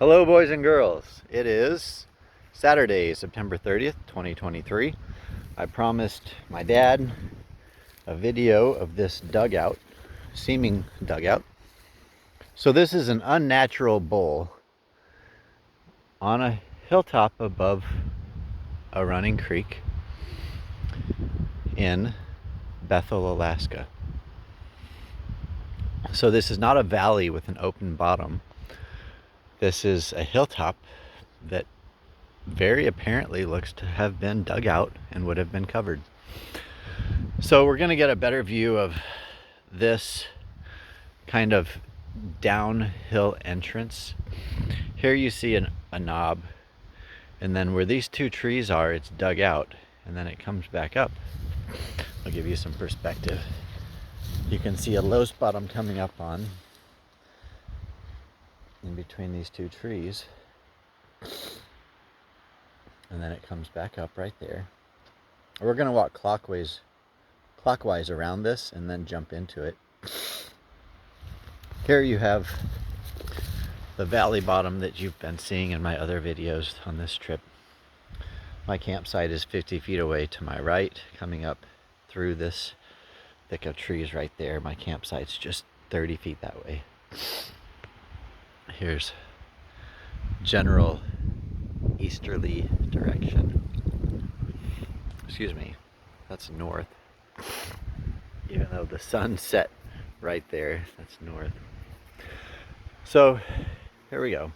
Hello boys and girls. It is Saturday, September 30th, 2023. I promised my dad a video of this dugout, seeming dugout. So this is an unnatural bowl on a hilltop above a running creek in Bethel, Alaska. So this is not a valley with an open bottom. This is a hilltop that very apparently looks to have been dug out and would have been covered. So we're going to get a better view of this kind of downhill entrance. Here you see a knob, and then where these two trees are, it's dug out, and then it comes back up. I'll give you some perspective. You can see a low spot I'm coming up on in between these two trees, and then it comes back up right there. We're going to walk clockwise around this and then jump into it. Here you have the valley bottom that you've been seeing in my other videos on this trip. My campsite is 50 feet away to my right, coming up through this thick of trees right there. My campsite's just 30 feet that way. Here's general easterly direction. Excuse me, that's north. Even though the sun set right there, that's north. So here we go.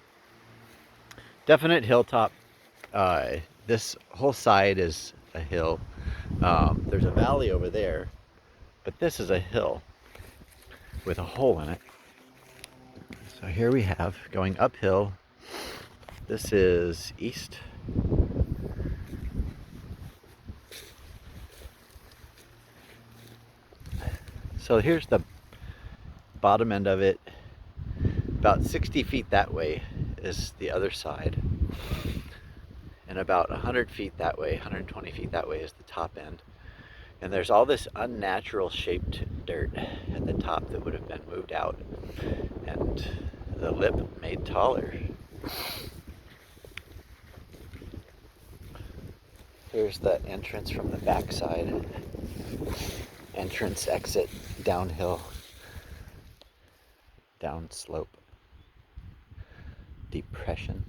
Definite hilltop. This whole side is a hill. There's a valley over there, but this is a hill with a hole in it. So here we have going uphill. This is east. So here's the bottom end of it. About 60 feet that way is the other side. And about 100 feet that way, 120 feet that way is the top end. And there's all this unnatural shaped dirt at the top that would have been moved out and the lip made taller. Here's the entrance from the backside. Entrance, exit, downhill, down slope, depression.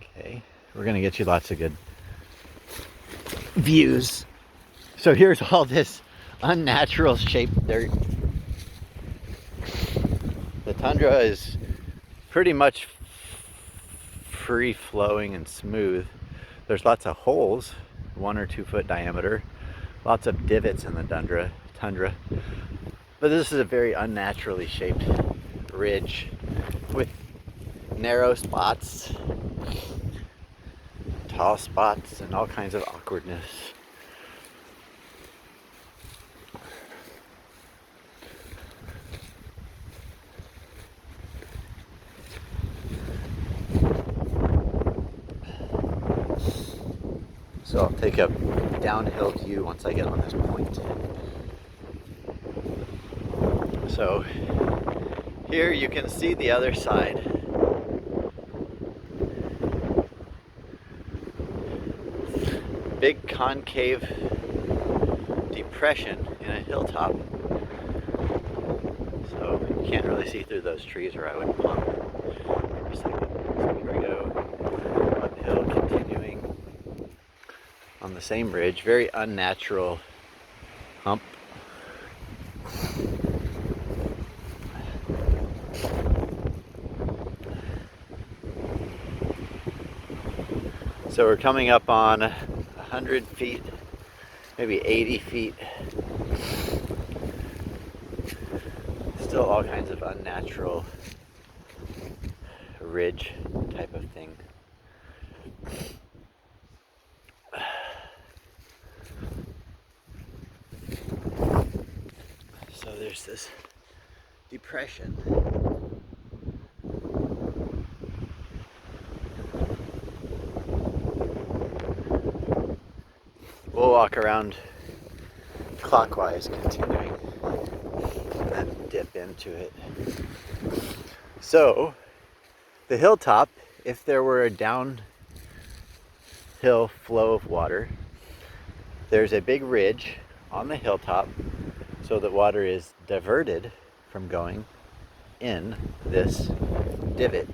Okay, we're gonna get you lots of good views. So here's all this unnatural shaped dirt. The tundra is pretty much free flowing and smooth. There's lots of holes, 1 or 2 foot diameter, lots of divots in the tundra. But this is a very unnaturally shaped ridge with narrow spots, tall spots, and all kinds of awkwardness. So I'll take a downhill view once I get on this point. So here you can see the other side. Big concave depression in a hilltop. So you can't really see through those trees or I would pump for a second. So here we go. Uphill, continuing on the same ridge. Very unnatural hump. So we're coming up on 100 feet, maybe 80 feet. Still all kinds of unnatural ridge type of thing. So there's this depression. We'll walk around clockwise, continuing, and then dip into it. So, the hilltop, if there were a downhill flow of water, there's a big ridge on the hilltop so that water is diverted from going in this divot.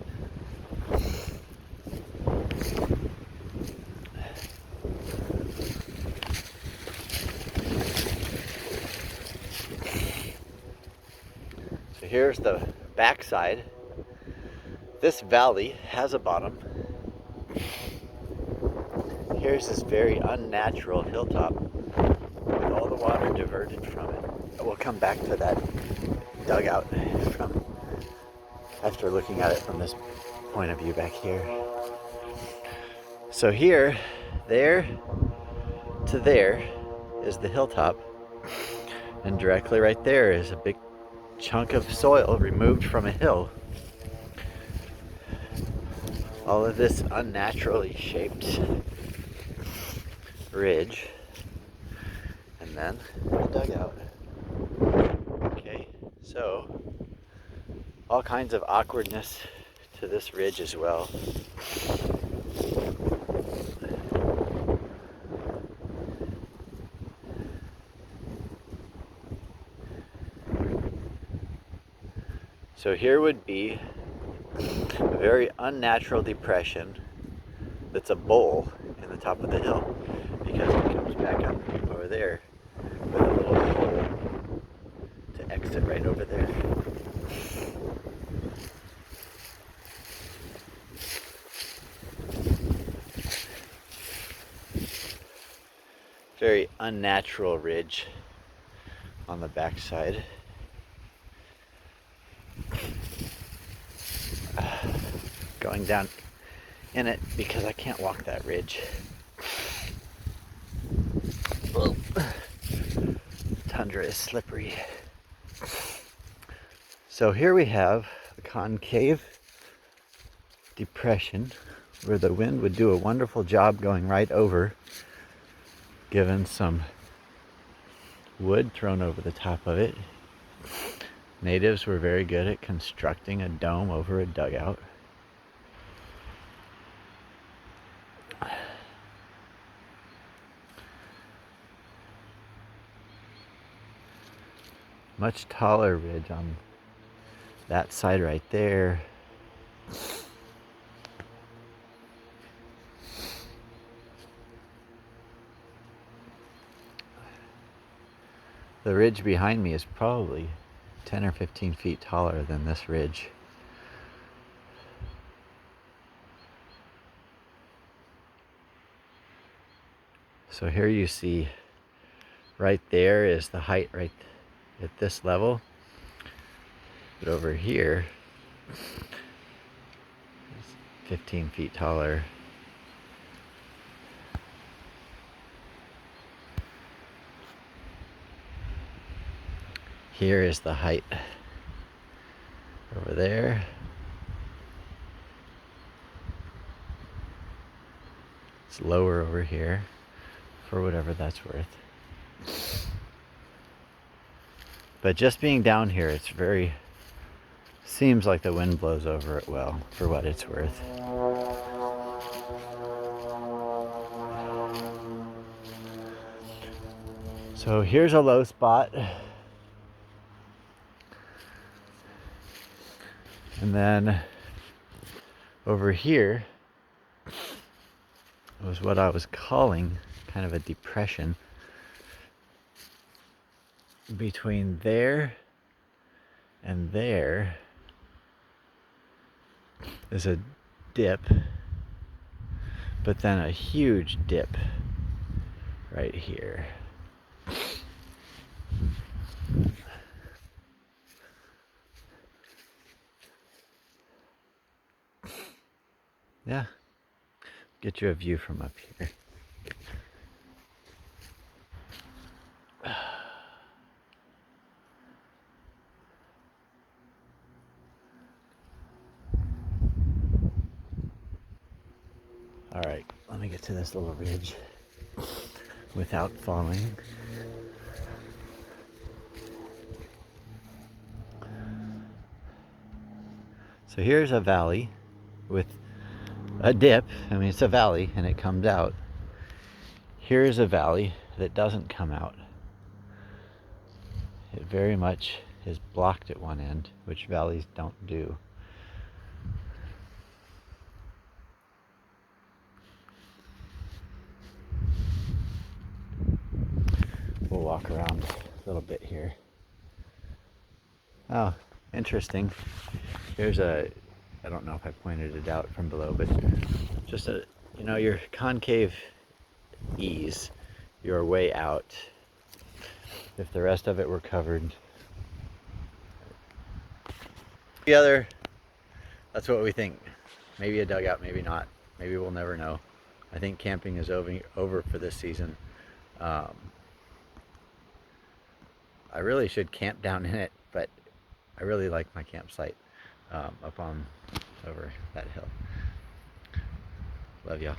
So here's the backside. This valley has a bottom. Here's this very unnatural hilltop with all the water diverted from it. We'll come back to that dugout from after looking at it from this point of view back here. So here, there to there is the hilltop, and directly right there is a big chunk of soil removed from a hill. All of this unnaturally shaped ridge, and then the dugout. Okay, so all kinds of awkwardness to this ridge as well. So here would be a very unnatural depression that's a bowl in the top of the hill, because it comes back up over there with a little hole to exit right over there. Very unnatural ridge on the backside. Going down in it because I can't walk that ridge. Whoa. Tundra is slippery. So here we have a concave depression where the wind would do a wonderful job going right over, given some wood thrown over the top of it. Natives were very good at constructing a dome over a dugout. Much taller ridge on that side right there. The ridge behind me is probably 10 or 15 feet taller than this ridge. So here you see right there is the height right at this level. But over here is 15 feet taller. Here is the height over there. It's lower over here, for whatever that's worth. But just being down here, it's very, seems like the wind blows over it well, for what it's worth. So here's a low spot. And then over here was what I was calling kind of a depression. Between there and there is a dip, but then a huge dip right here. Yeah, get you a view from up here. All right, let me get to this little ridge without falling. So here's a valley with a dip. I mean, it's a valley and it comes out. Here's a valley that doesn't come out. It very much is blocked at one end, which valleys don't do. We'll walk around a little bit here. Oh, interesting. Here's I don't know if I pointed it out from below, but just your concave ease, your way out. If the rest of it were covered together, that's what we think. Maybe a dugout, maybe not. Maybe we'll never know. I think camping is over for this season. I really should camp down in it, but I really like my campsite up on over that hill. Love y'all.